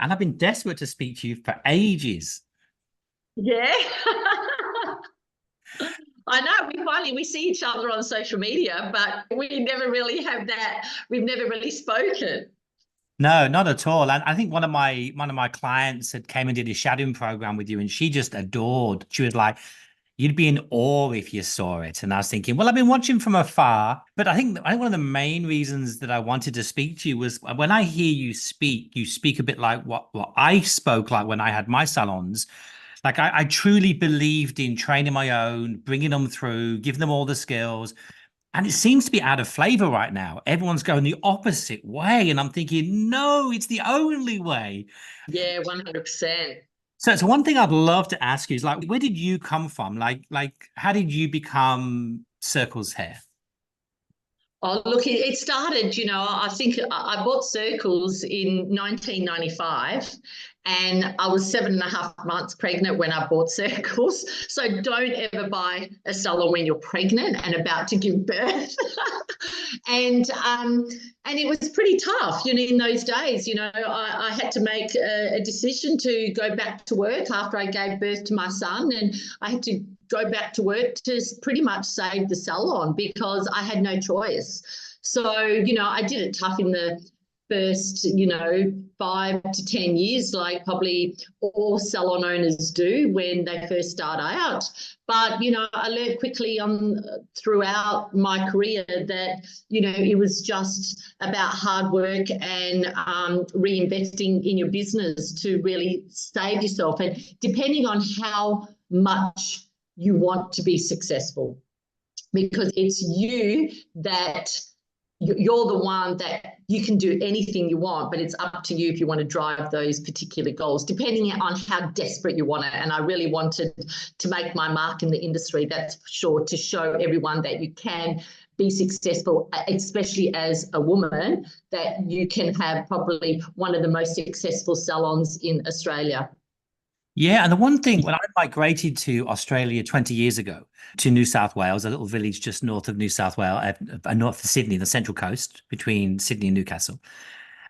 and I've been desperate to speak to you for ages. Yeah. I know we see each other on social media, but we never really have that. We've never really spoken. No, not at all. And I think one of my clients had came and did a shadowing program with you, and she just adored. She was like, you'd be in awe if you saw it. And I was thinking, well, I've been watching from afar, but I think one of the main reasons that I wanted to speak to you was when I hear you speak a bit like what I spoke like when I had my salons. Like I truly believed in training my own, bringing them through, giving them all the skills. And it seems to be out of flavor right now. Everyone's going the opposite way. And I'm thinking, no, it's the only way. Yeah, 100%. So one thing I'd love to ask you is like, where did you come from? Like, how did you become Circles Hair? Oh, look, it started, I think I bought Circles in 1995 and I was 7.5 months pregnant when I bought Circles. So don't ever buy a salon when you're pregnant and about to give birth. And it was pretty tough, in those days. I had to make a decision to go back to work after I gave birth to my son, and I had to go back to work to pretty much save the salon because I had no choice. So, I did it tough in the first, 5 to 10 years, like probably all salon owners do when they first start out. But, I learned quickly throughout my career that, it was just about hard work and reinvesting in your business to really save yourself. And depending on how much you want to be successful, because it's you're the one that you can do anything you want, but it's up to you if you want to drive those particular goals, depending on how desperate you want it. And I really wanted to make my mark in the industry, that's for sure, to show everyone that you can be successful, especially as a woman, that you can have probably one of the most successful salons in Australia. Yeah, and the one thing when I migrated to Australia 20 years ago to New South Wales, a little village just north of New South Wales, north of Sydney, the Central Coast between Sydney and Newcastle.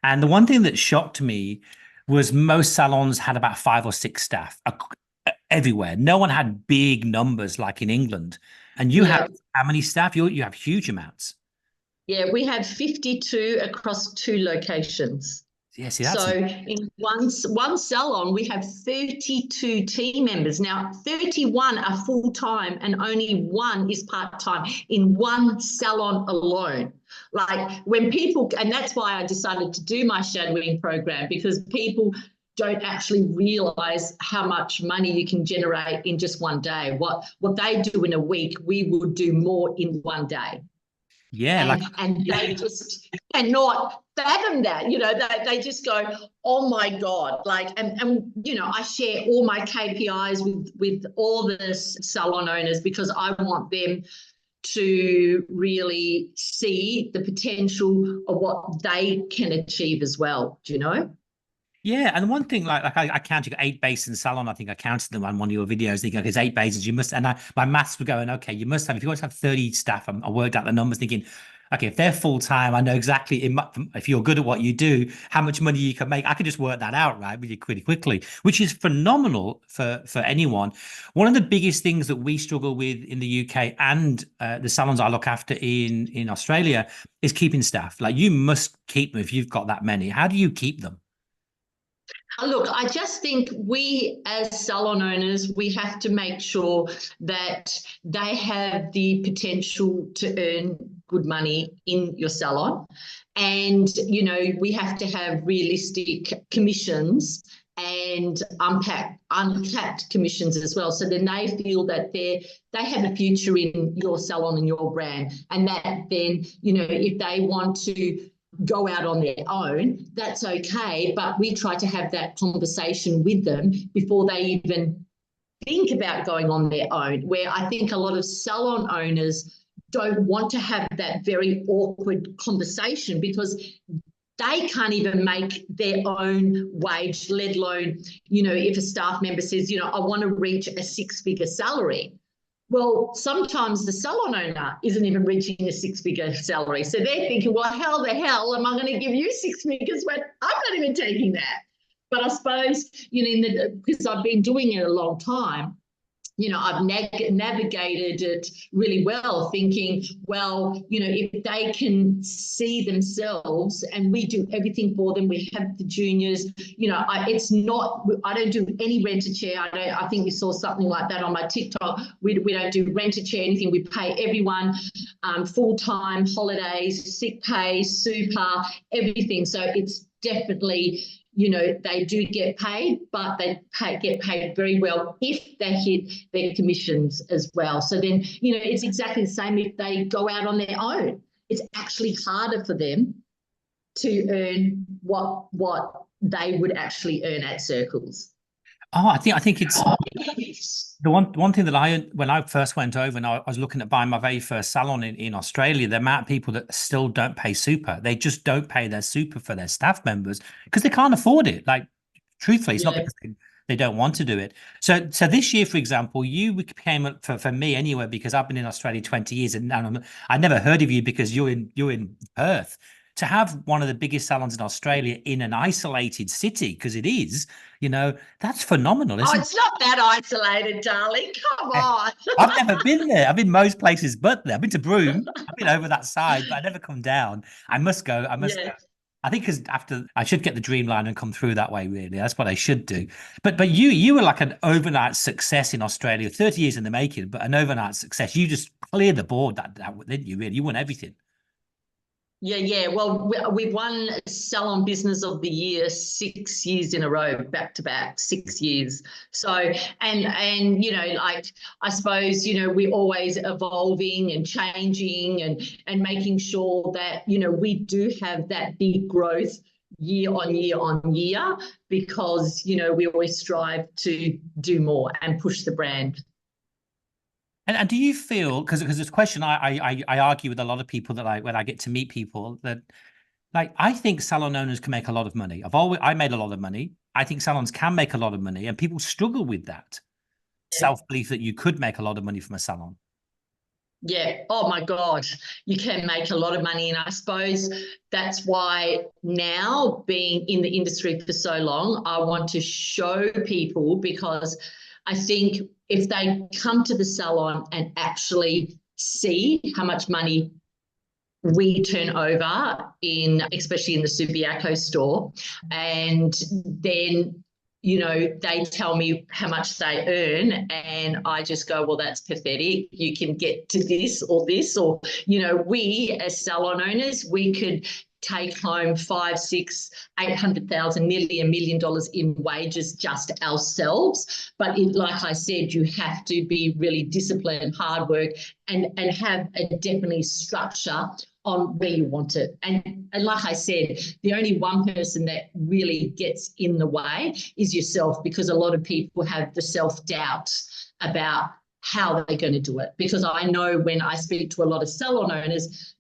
And the one thing that shocked me was most salons had about 5 or 6 staff everywhere. No one had big numbers like in England. And you have Yeah. how many staff? You have huge amounts. Yeah, we have 52 across 2 locations. Yeah, see, So that's in one salon, we have 32 team members. Now, 31 are full-time and only one is part-time in one salon alone. Like when people, and that's why I decided to do my shadowing program, because people don't actually realize how much money you can generate in just one day. What they do in a week, we will do more in one day. yeah, like And they just cannot fathom that. They just go, oh my God. Like, and I share all my KPIs with all the salon owners because I want them to really see the potential of what they can achieve as well. Do you know? yeah, and one thing like I counted 8 basins salon. I think I counted them on one of your videos. Thinking, okay, there's 8 basins. You must, and my maths were going, okay, you must have. If you want to have 30 staff, I worked out the numbers, thinking, okay, if they're full time, I know exactly if you're good at what you do, how much money you can make. I could just work that out, right, really pretty quickly, which is phenomenal for anyone. One of the biggest things that we struggle with in the UK and the salons I look after in Australia is keeping staff. Like you must keep them if you've got that many. How do you keep them? Look, I just think we as salon owners, we have to make sure that they have the potential to earn good money in your salon. And, we have to have realistic commissions and uncapped commissions as well. So then they feel that they have a future in your salon and your brand. And that then, if they want to go out on their own, that's okay. But we try to have that conversation with them before they even think about going on their own, where I think a lot of salon owners don't want to have that very awkward conversation because they can't even make their own wage, let alone, if a staff member says, I want to reach a 6-figure salary. Well, sometimes the salon owner isn't even reaching a 6-figure salary. So they're thinking, well, how the hell am I going to give you 6 figures when I'm not even taking that? But I suppose, because I've been doing it a long time, I've navigated it really well, thinking, well, if they can see themselves and we do everything for them, we have the juniors, I don't do any rent-a-chair. I think you saw something like that on my TikTok. We don't do rent-a-chair, anything. We pay everyone full-time, holidays, sick pay, super, everything. So it's definitely, they do get paid, but they get paid very well if they hit their commissions as well. So then, it's exactly the same if they go out on their own. It's actually harder for them to earn what they would actually earn at Circles. Oh, I think it's the one thing that when I first went over and I was looking at buying my very first salon in Australia, the amount of people that still don't pay super, they just don't pay their super for their staff members because they can't afford it. Like, truthfully, it's not because they don't want to do it. So this year, for example, you came for me anyway, because I've been in Australia 20 years and I never heard of you because you're in Perth. To have one of the biggest salons in Australia in an isolated city, because it is, that's phenomenal, isn't it? It's not that isolated, darling. Come on. I've never been there. I've been most places but there. I've been to Broome. I've been over that side, but I never come down. I must go. I must go. I think because after I should get the Dreamline and come through that way, really. That's what I should do. But you were like an overnight success in Australia, 30 years in the making, but an overnight success. You just cleared the board, that didn't you, really? You won everything. Yeah. Well, we've won Salon Business of the Year 6 years in a row, back to back, 6 years. So, and I suppose, we're always evolving and changing and making sure that, we do have that big growth year on year on year, because, we always strive to do more and push the brand. And do you feel, because there's a question I argue with a lot of people that when I get to meet people, that I think salon owners can make a lot of money. I made a lot of money. I think salons can make a lot of money, and people struggle with that self-belief that you could make a lot of money from a salon. Yeah. Oh my God, you can make a lot of money. And I suppose that's why now, being in the industry for so long, I want to show people, because I think if they come to the salon and actually see how much money we turn over especially in the Subiaco store, and then they tell me how much they earn, and I just go, well, that's pathetic. You can get to this or this, or we as salon owners, we could take home 5, 6, 800,000, nearly $1 million in wages just ourselves. But like I said, you have to be really disciplined, hard work, and have a definitely structure on where you want it. And like I said, the only one person that really gets in the way is yourself, because a lot of people have the self-doubt about how they're going to do it. Because I know when I speak to a lot of salon owners,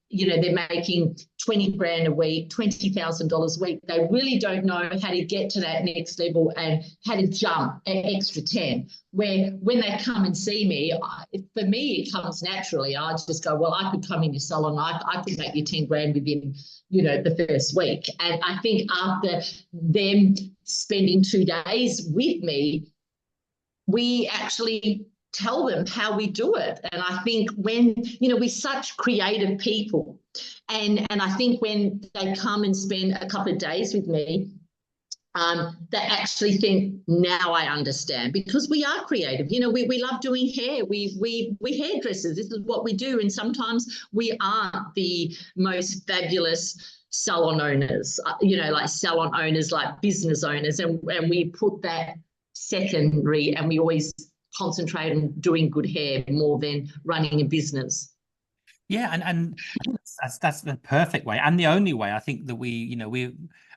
they're making 20 grand a week, $20,000 a week. They really don't know how to get to that next level and how to jump an extra 10. Where when they come and see me, for me, it comes naturally. I just go, well, I could come in your salon. I could make you 10 grand within, the first week. And I think after them spending 2 days with me, we actually tell them how we do it. And I think when, we're such creative people, and I think when they come and spend a couple of days with me, they actually think, now I understand, because we are creative. We love doing hair. We hairdressers. This is what we do. And sometimes we aren't the most fabulous salon owners, like salon owners, like business owners. And we put that secondary, and we always concentrate on doing good hair more than running a business. Yeah, and that's the perfect way and the only way. I think that we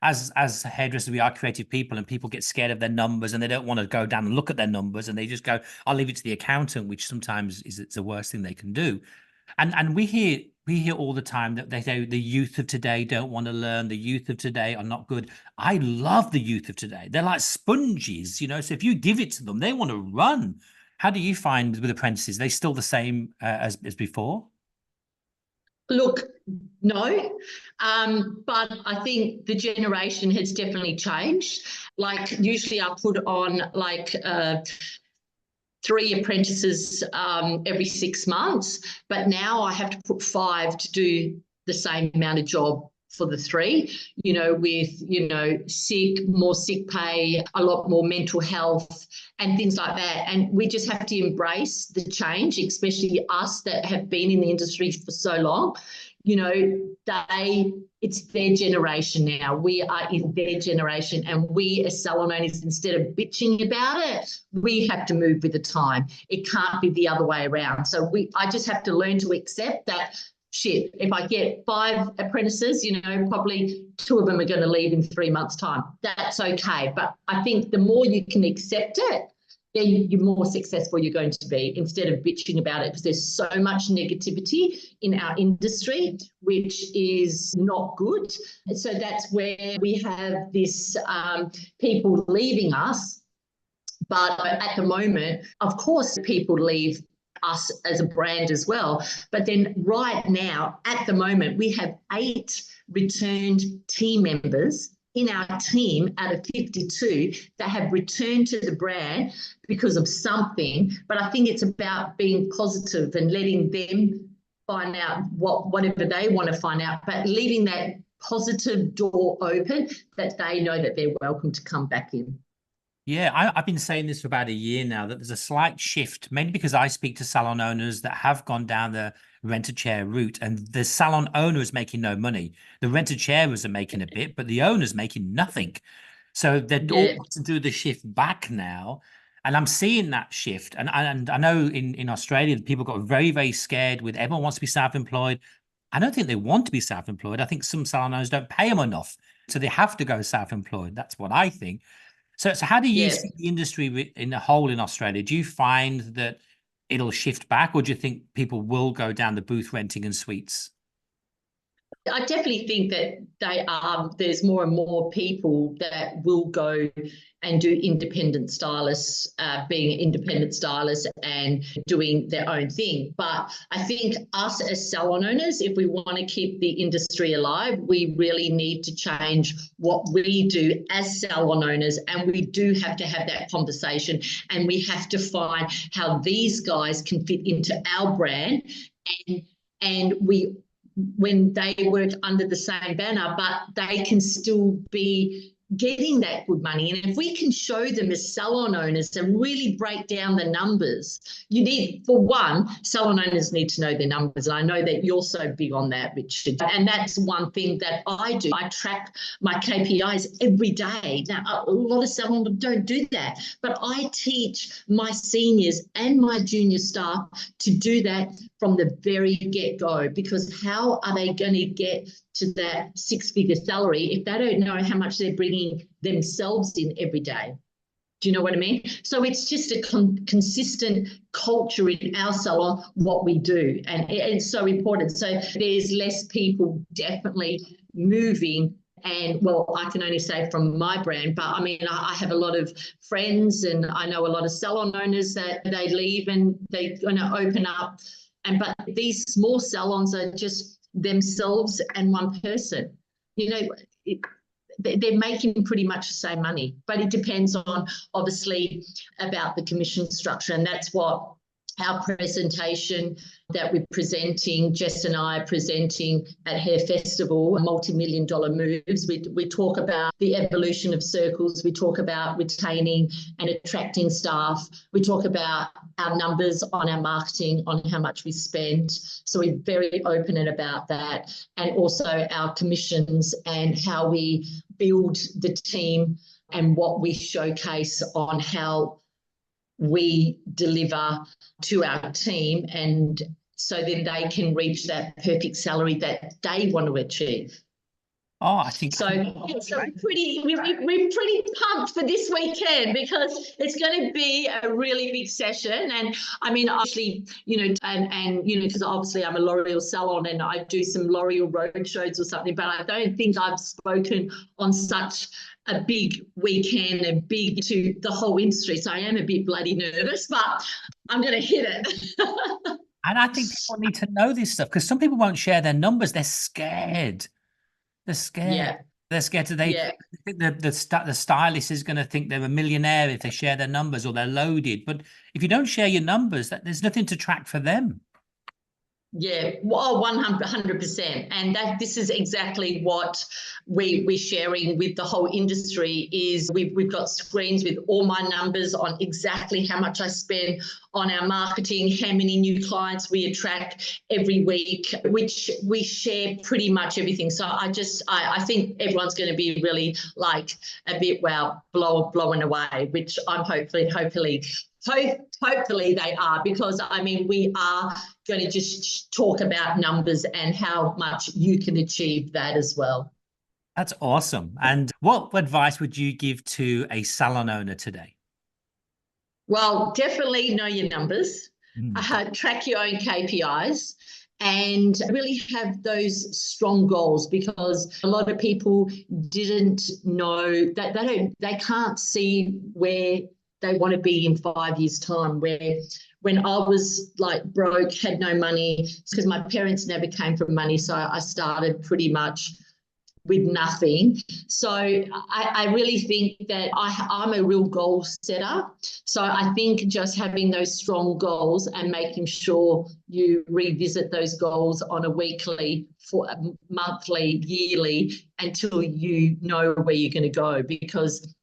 as hairdressers, we are creative people, and people get scared of their numbers and they don't want to go down and look at their numbers, and they just go, I'll leave it to the accountant, which sometimes it's the worst thing they can do. And we hear all the time that they say the youth of today don't want to learn, the youth of today are not good. I love the youth of today. They're like sponges, so if you give it to them, they want to run. How do you find with apprentices? Are they still the same as before? Look, no, but I think the generation has definitely changed. Like usually I put on like 3 apprentices every 6 months, but now I have to put 5 to do the same amount of job for the 3, with, more sick pay, a lot more mental health and things like that. And we just have to embrace the change, especially us that have been in the industry for so long. It's their generation now. We are in their generation, and we as salon owners, instead of bitching about it, we have to move with the time. It can't be the other way around. So I just have to learn to accept that, shit, if I get 5 apprentices, probably 2 of them are going to leave in 3 months' time. That's okay. But I think the more you can accept it, then you're more successful you're going to be, instead of bitching about it, because there's so much negativity in our industry, which is not good. And so that's where we have this people leaving us. But at the moment, of course, people leave us as a brand as well. But then right now, at the moment, we have 8 returned team members in our team out of 52 that have returned to the brand because of something. But I think it's about being positive and letting them find out whatever they want to find out, but leaving that positive door open that they know that they're welcome to come back in. Yeah, I've been saying this for about a year now, that there's a slight shift, mainly because I speak to salon owners that have gone down the rent-a-chair route, and the salon owner is making no money. The rent-a-chairers are making a bit, but the owner's making nothing. So they're all to do the shift back now. And I'm seeing that shift. And I know in Australia, people got very, very scared with everyone wants to be self-employed. I don't think they want to be self-employed. I think some salon owners don't pay them enough, so they have to go self-employed. That's what I think. So how do you see the industry in the whole in Australia? Do you find that it'll shift back, or do you think people will go down the booth renting and suites? I definitely think that there's more and more people that will go and do independent stylists, being independent stylists and doing their own thing. But I think us as salon owners, if we want to keep the industry alive, we really need to change what we do as salon owners. And we do have to have that conversation, and we have to find how these guys can fit into our brand, and when they work under the same banner, but they can still be getting that good money. And if we can show them as salon owners and really break down the numbers, for one, salon owners need to know their numbers. And I know that you're so big on that, Richard. And that's one thing that I do. I track my KPIs every day. Now, a lot of salon don't do that, but I teach my seniors and my junior staff to do that from the very get-go, because how are they going to get to that 6-figure salary if they don't know how much they're bringing themselves in every day? Do you know what I mean? So it's just a consistent culture in our salon, what we do. And it's so important. So there's less people definitely moving. And, well, I can only say from my brand, but I mean, I have a lot of friends, and I know a lot of salon owners that they leave and they're going to open up. But these small salons are just themselves and one person. They're making pretty much the same money, but it depends on, obviously, about the commission structure. And that's what our presentation that we're presenting, Jess and I are presenting at Hair Festival, multi-million-dollar moves. We talk about the evolution of circles. We talk about retaining and attracting staff. We talk about our numbers on our marketing, on how much we spend. So we're very open about that. And also our commissions and how we build the team and what we showcase on how we deliver to our team, and so then they can reach that perfect salary that they want to achieve. Oh, I think so. We're pretty pumped for this weekend, because it's going to be a really big session. And I mean, obviously, because obviously I'm a L'Oreal salon and I do some L'Oreal road shows or something, but I don't think I've spoken on such a big weekend and big to the whole industry. So I am a bit bloody nervous, but I'm going to hit it. And I think people need to know this stuff because some people won't share their numbers. They're scared. They're scared. Yeah, They're scared to they yeah. think the stylist is going to think they're a millionaire if they share their numbers or they're loaded. But if you don't share your numbers, there's nothing to track for them. Yeah, well, 100%. And that this is exactly what we're sharing with the whole industry is we've got screens with all my numbers on exactly how much I spend on our marketing, how many new clients we attract every week, which we share pretty much everything. So I think everyone's going to be really like a bit, wow, blown away, which I'm hopefully they are, because I mean, we are going to just talk about numbers and how much you can achieve that as well. That's awesome. And what advice would you give to a salon owner today? Well, definitely know your numbers, Mm. track your own KPIs, and really have those strong goals, because a lot of people didn't know that they can't see where they want to be in 5 years' time. Where when I was like broke, had no money, because my parents never came from money, so I started pretty much with nothing. So I really think that I'm a real goal setter. So I think just having those strong goals and making sure you revisit those goals on a weekly, monthly, yearly, until you know where you're going to go. Because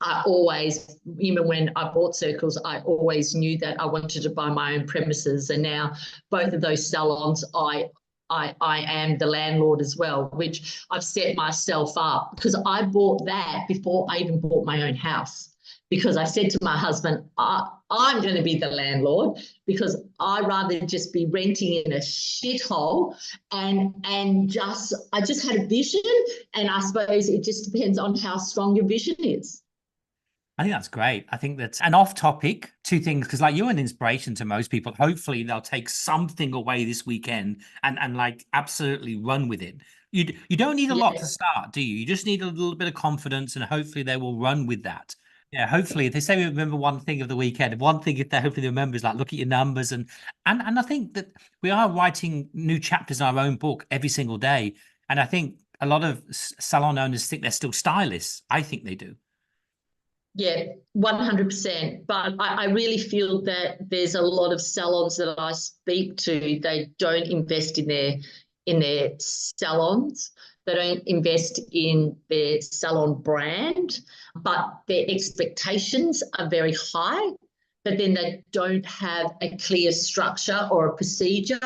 I always, even when I bought Circles, I always knew that I wanted to buy my own premises. And now both of those salons, I am the landlord as well, which I've set myself up, because I bought that before I even bought my own house. Because I said to my husband, I'm going to be the landlord, because I rather just be renting in a shithole, and I just had a vision, and I suppose it just depends on how strong your vision is. I think that's great. I think that's an off topic, two things, because like you're an inspiration to most people. Hopefully they'll take something away this weekend and like absolutely run with it. You don't need a lot to Yeah. start, do you? You just need a little bit of confidence and hopefully they will run with that. Yeah, hopefully if they say remember one thing of the weekend, one thing if they hopefully remember is like look at your numbers and I think that we are writing new chapters in our own book every single day. And I think a lot of salon owners think they're still stylists. I think they do. Yeah, 100%. But I really feel that there's a lot of salons that I speak to, they don't invest in their salons. They don't invest in their salon brand, but their expectations are very high. But then they don't have a clear structure or a procedure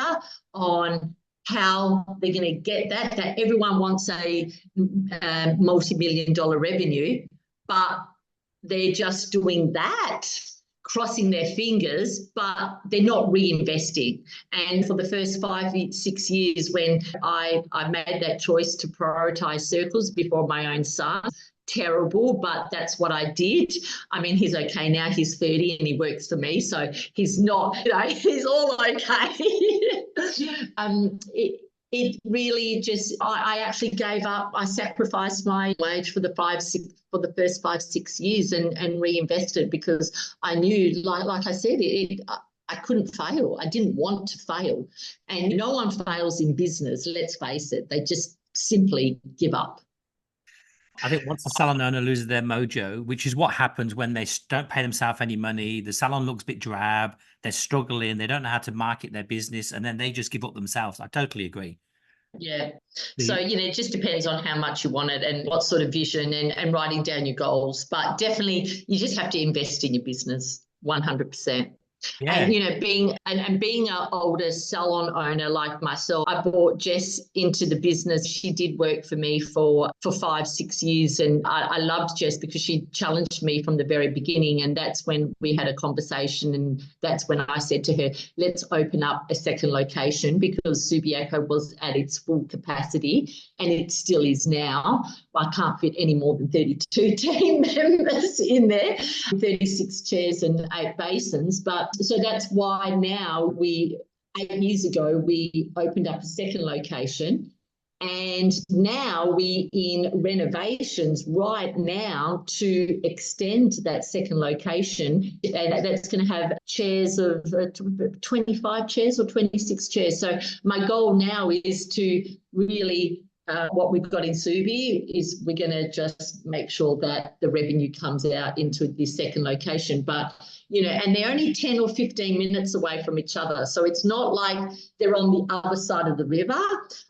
on how they're going to get that. That everyone wants a multi-million-dollar revenue, but they're just doing that, crossing their fingers, but they're not reinvesting. And for the first 6 years, when I made that choice to prioritize Circles before my own son, terrible, but that's what I did. I mean, he's okay now. He's 30 and he works for me, so he's not, he's all okay. It really just, I actually gave up. I sacrificed my wage for the first 5 6 years and reinvested, because I knew, like I said, I couldn't fail. I didn't want to fail, and no one fails in business. Let's face it; they just simply give up. I think once the salon owner loses their mojo, which is what happens when they don't pay themselves any money, the salon looks a bit drab, they're struggling, they don't know how to market their business, and then they just give up themselves. I totally agree. Yeah. So, The, it just depends on how much you want it and what sort of vision, and writing down your goals. But definitely, you just have to invest in your business 100%. yeah, And being an older salon owner like myself, I brought Jess into the business. She did work for me for 5 6 years, and I loved Jess because she challenged me from the very beginning. And that's when we had a conversation, and that's when I said to her, let's open up a second location, because Subiaco was at its full capacity, and it still is now. I can't fit any more than 32 team members in there, 36 chairs and 8 basins. But so that's why now 8 years ago, we opened up a second location, And now we in renovations right now to extend that second location, and that's going to have chairs of 25 chairs or 26 chairs. So my goal now is to really what we've got in Subi is we're going to just make sure that the revenue comes out into this second location. But, you know, and they're only 10 or 15 minutes away from each other. So it's not like they're on the other side of the river,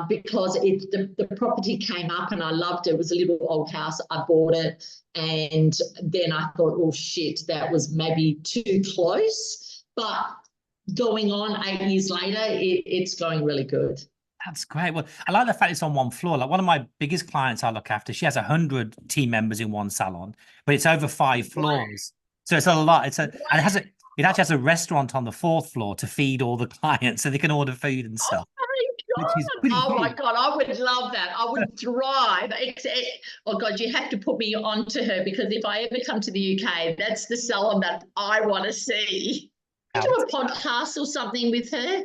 because the property came up and I loved it. It was a little old house. I bought it. And then I thought, oh, shit, that was maybe too close. But going on 8 years later, it's going really good. That's great. Well, I like the fact it's on one floor. Like one of my biggest clients I look after, she has 100 team members in one salon, but it's over 5 floors. So it's a lot. And it actually has a restaurant on the 4th floor to feed all the clients so they can order food and stuff. Oh my God, I would love that. I would thrive. Oh God, you have to put me on to her, because if I ever come to the UK, that's the salon that I want to see. Do a podcast or something with her?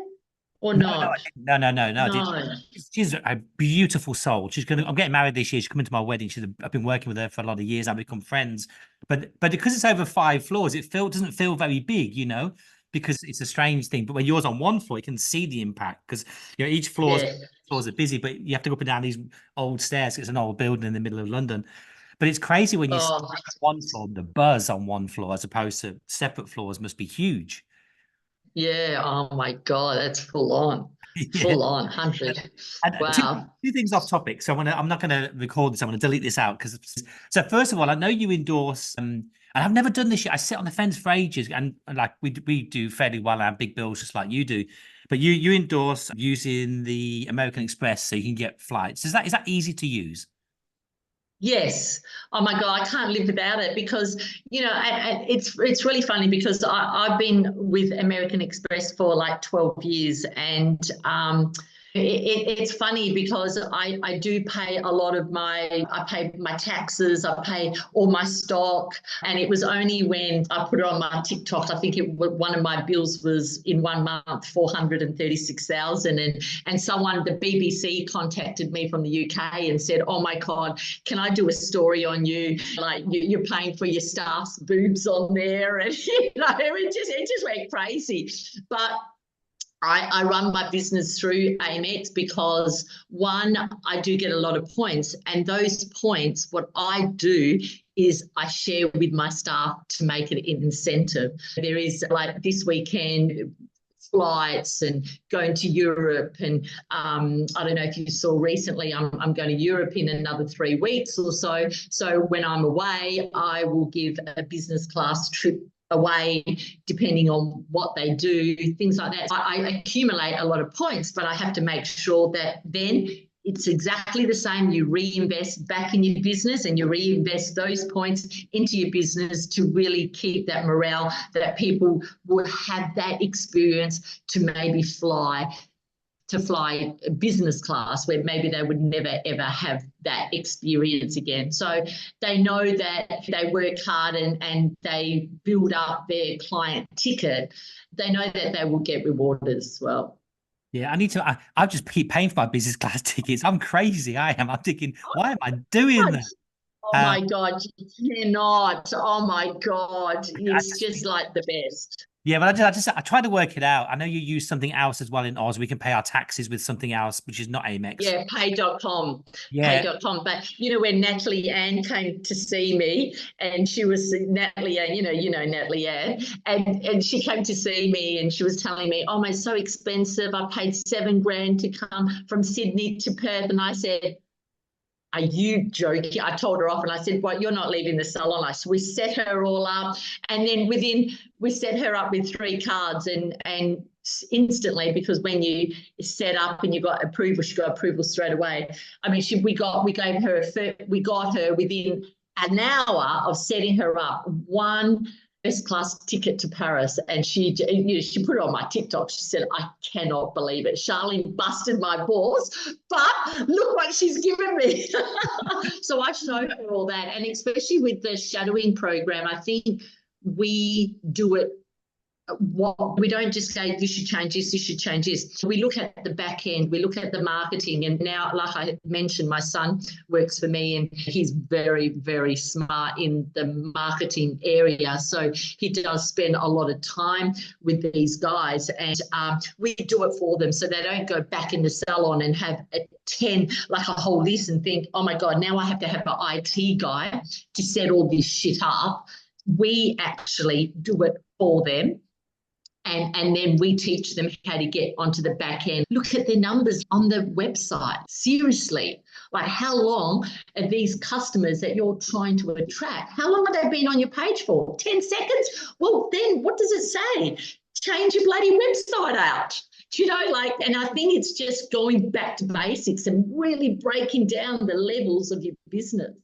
Or not? No. She's a beautiful soul. I'm getting married this year. She's coming to my wedding. I've been working with her for a lot of years. I've become friends. But because it's over 5 floors, doesn't feel very big, you know, because it's a strange thing. But when yours on 1 floor, you can see the impact, because you know each floors are busy, but you have to go up and down these old stairs. It's an old building in the middle of London. But it's crazy when you see 1 floor, the buzz on 1 floor as opposed to separate floors must be huge. Yeah. Oh my God, that's full on. Full on 100. Wow. Two things off topic. So I'm not going to record this. I'm going to delete this out so first of all, I know you endorse, and I've never done this yet. I sit on the fence for ages, and like we do fairly well. I have big bills just like you do, but you endorse using the American Express so you can get flights. Is that easy to use? Yes. Oh my God, I can't live without it, because, you know, and it's really funny because I've been with American Express for like 12 years, and it's funny because I do pay a lot of I pay my taxes, I pay all my stock, and it was only when I put it on my TikTok, I think one of my bills was in 1 month 436,000, and someone, the BBC, contacted me from the UK and said, oh my God, can I do a story on you? Like you're paying for your staff's boobs on there, and you know, it just went crazy. But I run my business through Amex because, one, I do get a lot of points, and those points, what I do is I share with my staff to make it an incentive. There is, like this weekend, flights and going to Europe, and I don't know if you saw recently, I'm going to Europe in another 3 weeks or so. So when I'm away, I will give a business class trip away, depending on what they do, things like that. I accumulate a lot of points, but I have to make sure that then it's exactly the same. You reinvest back in your business, and you reinvest those points into your business to really keep that morale, that people will have that experience to maybe fly business class, where maybe they would never ever have that experience again. So they know that if they work hard and they build up their client ticket, they know that they will get rewarded as well. Yeah, I just keep paying for my business class tickets. I'm crazy. I'm thinking, why am I doing that? Oh my God, you cannot. Oh my God, it's just like the best. Yeah, but I try to work it out. I know you use something else as well in Oz. We can pay our taxes with something else, which is not Amex. Yeah, pay.com. Yeah. Pay.com. But you know, when Natalie Ann came to see me, and she was Natalie Ann, you know Natalie Ann, and she came to see me, and she was telling me, oh, it's so expensive. I paid $7 grand to come from Sydney to Perth. And I said, are you joking? I told her off, and I said, well, you're not leaving the salon. We set her all up, and then we set her up with 3 cards, and instantly, because when you set up and you got approval, she got approval straight away. I mean, we got her within an hour of setting her up, 1 first-class ticket to Paris, and she put it on my TikTok. She said, I cannot believe it. Sharlene busted my balls, but look what she's given me. So I showed her all that, and especially with the shadowing program, I think we do it what we don't just say you should change this, you should change this. We look at the back end, we look at the marketing, and now, like I mentioned, my son works for me, and he's very, very smart in the marketing area. So he does spend a lot of time with these guys, and we do it for them, so they don't go back in the salon and have a 10, like a whole list, and think, oh my God, now I have to have an IT guy to set all this shit up. We actually do it for them. And then we teach them how to get onto the back end. Look at the numbers on the website. Seriously, like how long are these customers that you're trying to attract? How long have they been on your page for? 10 seconds? Well, then what does it say? Change your bloody website out. Do you know, like, and I think it's just going back to basics and really breaking down the levels of your business.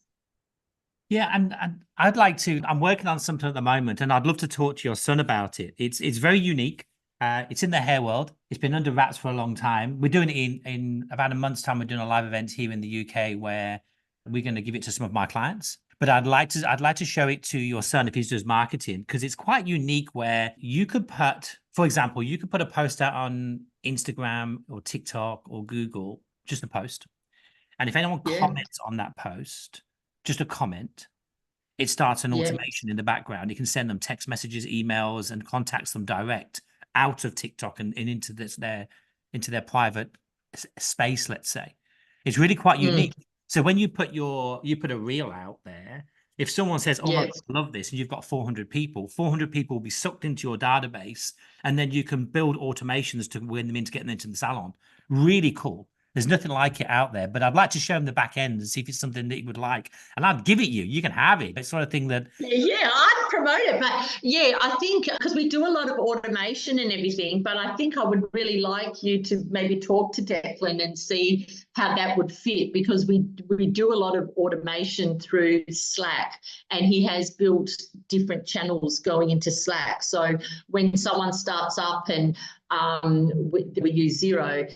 Yeah, and I'd like to. I'm working on something at the moment, and I'd love to talk to your son about it. It's very unique. It's in the hair world. It's been under wraps for a long time. We're doing it in about a month's time. We're doing a live event here in the UK where we're going to give it to some of my clients. But I'd like to show it to your son if he does marketing, because it's quite unique where you could put, for example, you could put a post out on Instagram or TikTok or Google, just a post. And if anyone comments on that post, just a comment, it starts an automation in the background. You can send them text messages, emails, and contacts them direct out of TikTok and into their private space, let's say. It's really quite unique. So when you put a reel out there, if someone says, oh my God, I love this, and you've got 400 people will be sucked into your database, and then you can build automations to win them into getting into the salon. Really cool. There's nothing like it out there, but I'd like to show him the back end and see if it's something that he would like. And I'd give it you. You can have it. It's sort of thing that... Yeah, I'd promote it. But yeah, I think because we do a lot of automation and everything, but I think I would really like you to maybe talk to Declan and see how that would fit, because we do a lot of automation through Slack, and he has built different channels going into Slack. So when someone starts up and we use Zero,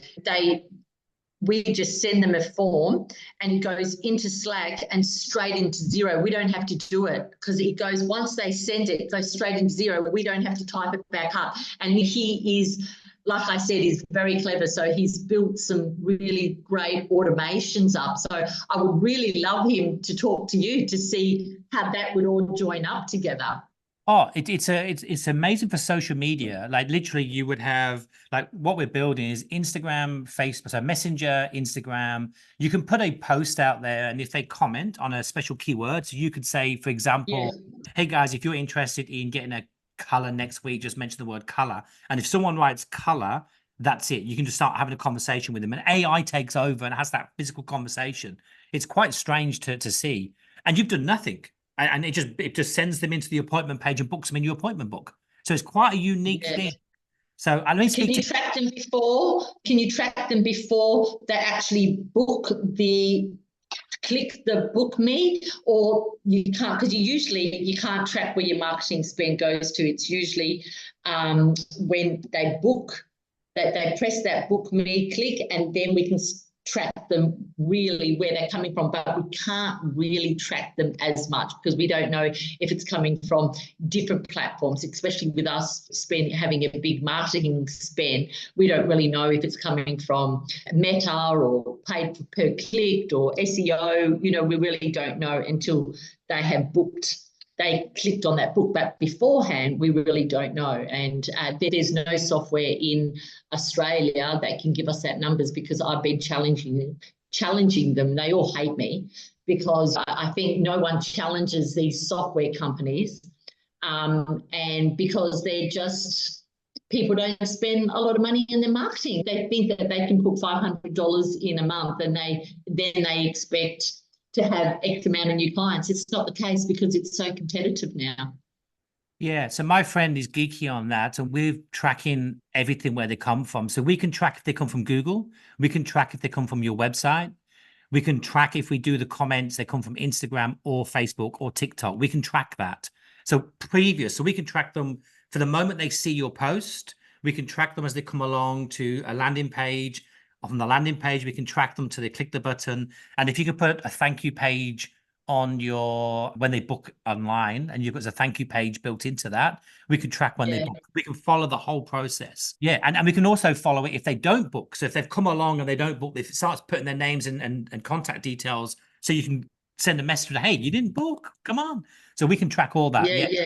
we just send them a form and it goes into Slack and straight into Zero. We don't have to do it because it goes, once they send it, it goes straight into Zero. We don't have to type it back up. And he is, like I said, he's very clever. So he's built some really great automations up. So I would really love him to talk to you to see how that would all join up together. Oh, it's amazing for social media. Like literally you would have, like what we're building is Instagram, Facebook, so Messenger, Instagram. You can put a post out there, and if they comment on a special keyword, so you could say, for example, hey guys, if you're interested in getting a color next week, just mention the word color. And if someone writes color, that's it. You can just start having a conversation with them, and AI takes over and has that physical conversation. It's quite strange to see. And you've done nothing. And it just sends them into the appointment page and books them in your appointment book. So it's quite a unique thing. So I mean, can you track them before? Can you track them before they actually click the book me, or you can't, because you can't track where your marketing spend goes to. It's usually when they book, that they press that book me click, and then we can track them really where they're coming from, but we can't really track them as much because we don't know if it's coming from different platforms, especially with us having a big marketing spend. We don't really know if it's coming from Meta or paid per click or SEO. You know, we really don't know until they have they clicked on that book, but beforehand, we really don't know. And there's no software in Australia that can give us that numbers, because I've been challenging them. They all hate me because I think no one challenges these software companies, and because they're just, people don't spend a lot of money in their marketing. They think that they can put $500 in a month, and then they expect to have X amount of new clients. It's not the case because it's so competitive now. Yeah, so my friend is geeky on that, and we're tracking everything where they come from. So we can track if they come from Google, we can track if they come from your website, we can track if we do the comments, they come from Instagram or Facebook or TikTok. We can track that. So we can track them for the moment they see your post. We can track them as they come along to a landing page. On the landing page, we can track them till they click the button. And if you can put a thank you page on your when they book online, and you've got a thank you page built into that. We can track when they book. We can follow the whole process. Yeah, and we can also follow it if they don't book. So if they've come along and they don't book, if it starts putting their names and contact details, so you can send a message, hey, you didn't book, come on. So we can track all that. Yeah.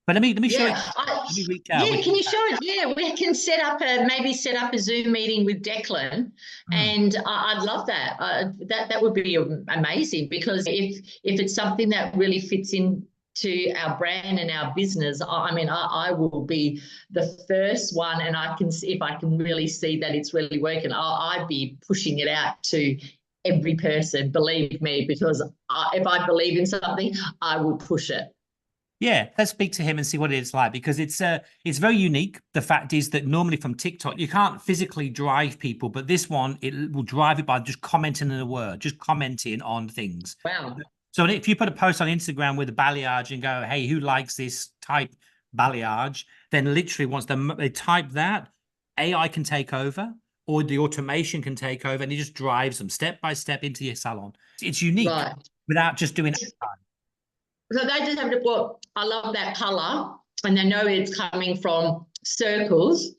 But let me show you. Let me reach out. Yeah, can you show it? Yeah, we can set up maybe set up a Zoom meeting with Declan, and I'd love that. That would be amazing, because if it's something that really fits in to our brand and our business, I mean, I will be the first one, and I can see if I can really see that it's really working. I'd be pushing it out to every person. Believe me, because if I believe in something, I will push it. Yeah, let's speak to him and see what it's like, because it's very unique. The fact is that normally from TikTok, you can't physically drive people, but this one, it will drive it by just commenting in a word, just commenting on things. Wow. So if you put a post on Instagram with a balayage and go, hey, who likes this type balayage? Then literally once they type that, AI can take over, or the automation can take over, and it just drives them step by step into your salon. It's unique without just doing it. So they just have to put, I love that color, and they know it's coming from circles,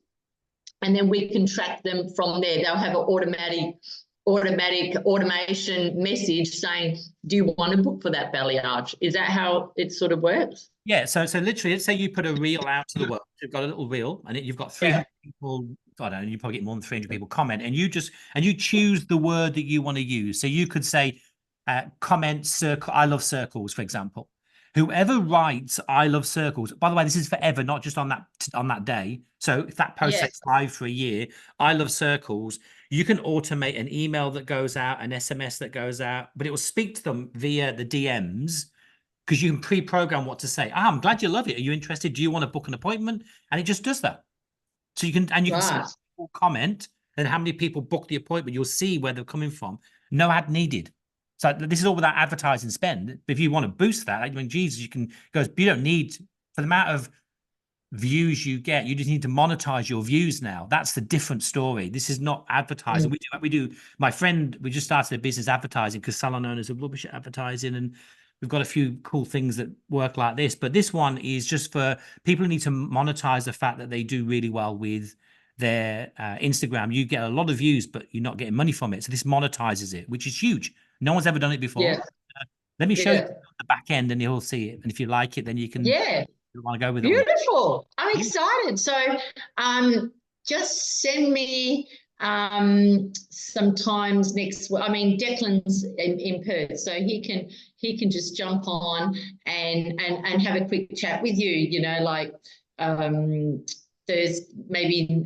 and then we can track them from there. They'll have an automation message saying, do you want to book for that balayage? Is that how it sort of works? Yeah, so literally, let's say you put a reel out to the world. You've got a little reel, and you've got 300 people. I don't know, you probably get more than 300 people comment, and you choose the word that you want to use. So you could say, comment circle. I love circles, for example. Whoever writes "I love circles." By the way, this is forever, not just on that day. So if that post stays live for a year, "I love circles," you can automate an email that goes out, an SMS that goes out, but it will speak to them via the DMs, because you can pre-program what to say. I'm glad you love it. Are you interested? Do you want to book an appointment? And it just does that. So you can see people comment and how many people book the appointment. You'll see where they're coming from. No ad needed. So this is all without advertising spend. But if you want to boost that, I mean, Jesus, you don't need, for the amount of views you get, you just need to monetize your views now. That's the different story. This is not advertising. We do. My friend, we just started a business advertising, because salon owners are rubbish at advertising, and we've got a few cool things that work like this. But this one is just for people who need to monetize the fact that they do really well with their Instagram. You get a lot of views, but you're not getting money from it. So this monetizes it, which is huge. No one's ever done it before. Let me show you the back end, and you'll see it. And if you like it, then you can want to go with it. Beautiful. I'm excited. So just send me sometimes next. I mean, Declan's in Perth, so he can just jump on and have a quick chat with you. You know, like there's maybe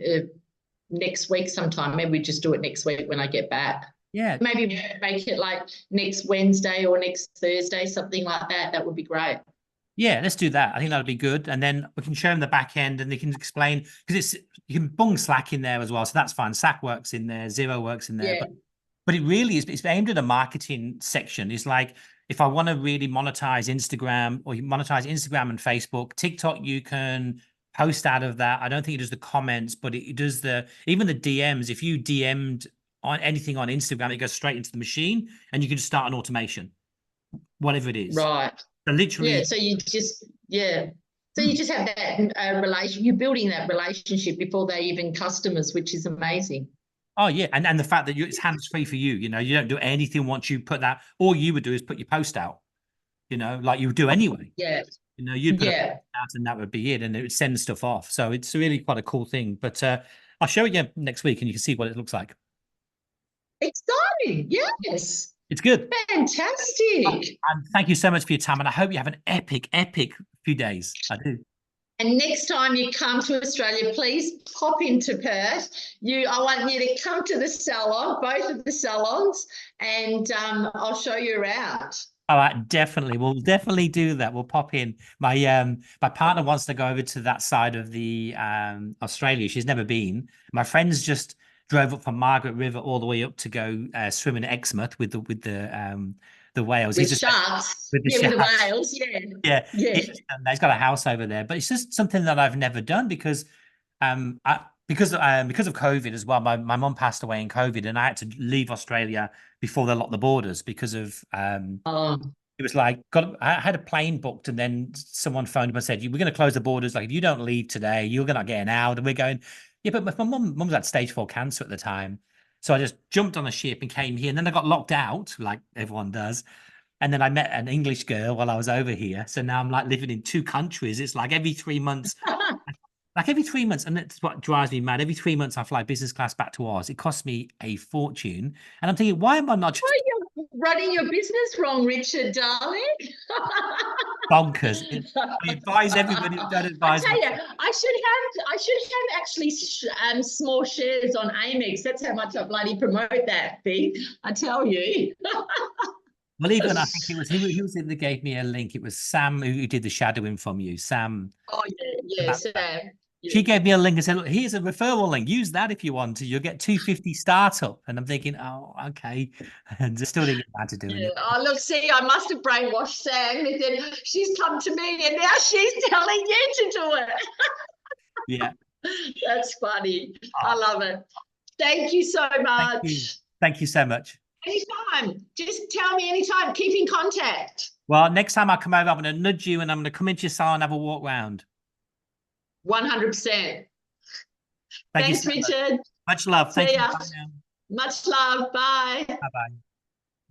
next week sometime. Maybe we just do it next week when I get back. Yeah. Maybe make it like next Wednesday or next Thursday, something like that. That would be great. Yeah, let's do that. I think that'll be good. And then we can show them the back end, and they can explain, because you can bung Slack in there as well. So that's fine. Slack works in there, Zero works in there. But it really is, it's aimed at a marketing section. It's like, if I want to really monetize Instagram, or you monetize Instagram and Facebook, TikTok, you can post out of that. I don't think it does the comments, but it does even the DMs. If you DM'd on anything on Instagram, it goes straight into the machine, and you can just start an automation, whatever it is. Right. So literally. So you just have that relation. You're building that relationship before they even customers, which is amazing. Oh yeah, and the fact that it's hands free for you. You know, you don't do anything once you put that. All you would do is put your post out. You know, like you would do anyway. Yeah. You know, you'd put it out, and that would be it, and it would send stuff off. So it's really quite a cool thing. But I'll show you next week, and you can see what it looks like. Exciting. Yes. It's good. Fantastic. And thank you so much for your time. And I hope you have an epic few days. I do. And next time you come to Australia, please pop into Perth. I want you to come to the salon, both of the salons, and I'll show you around. All right, definitely. We'll definitely do that. We'll pop in. My partner wants to go over to that side of the Australia. She's never been. My friends just drove up from Margaret River all the way up to go swim in Exmouth with the whales. With sharks. With the whales, yeah. He's got a house over there, but it's just something that I've never done, because because of COVID as well. My mum passed away in COVID, and I had to leave Australia before they locked the borders because of it was like, I had a plane booked, and then someone phoned up and said, "We're going to close the borders. Like, if you don't leave today, you're not getting out." And we're going, "Yeah, but my mum's had stage 4 cancer at the time." So I just jumped on a ship and came here. And then I got locked out, like everyone does. And then I met an English girl while I was over here. So now I'm like living in 2 countries. It's like every 3 months, like every 3 months. And that's what drives me mad. Every 3 months, I fly business class back to Oz. It costs me a fortune. And I'm thinking, why am I not just You're running your business wrong, Richard, darling. bonkers? I advise everybody who don't I advise tell me. you, I should have actually small shares on Amex. That's how much I bloody promote that thing. I tell you. Well, even I think it was who was it that gave me a link? It was Sam who did the shadowing from you. Sam. Oh yeah, That- Sam. She Yeah. gave me a link and said, "Look, here's a referral link. Use that if you want to. You'll get 250 startup." And I'm thinking, oh, okay. And I still didn't get around to doing Yeah. it. Oh, look, see, I must have brainwashed Sam. And then she's come to me and now she's telling you to do it. Yeah. That's funny. I Oh, love it. Thank you so thank you. much. Thank you so much. Anytime. Just tell me anytime. Keep in contact. Well, next time I come over, I'm going to nudge you and I'm going to come into your salon and have a walk round. 100%. Thank you Thanks, so much. Richard. Much love. Thank See you. ya. Bye now. Much love. Bye. Bye-bye.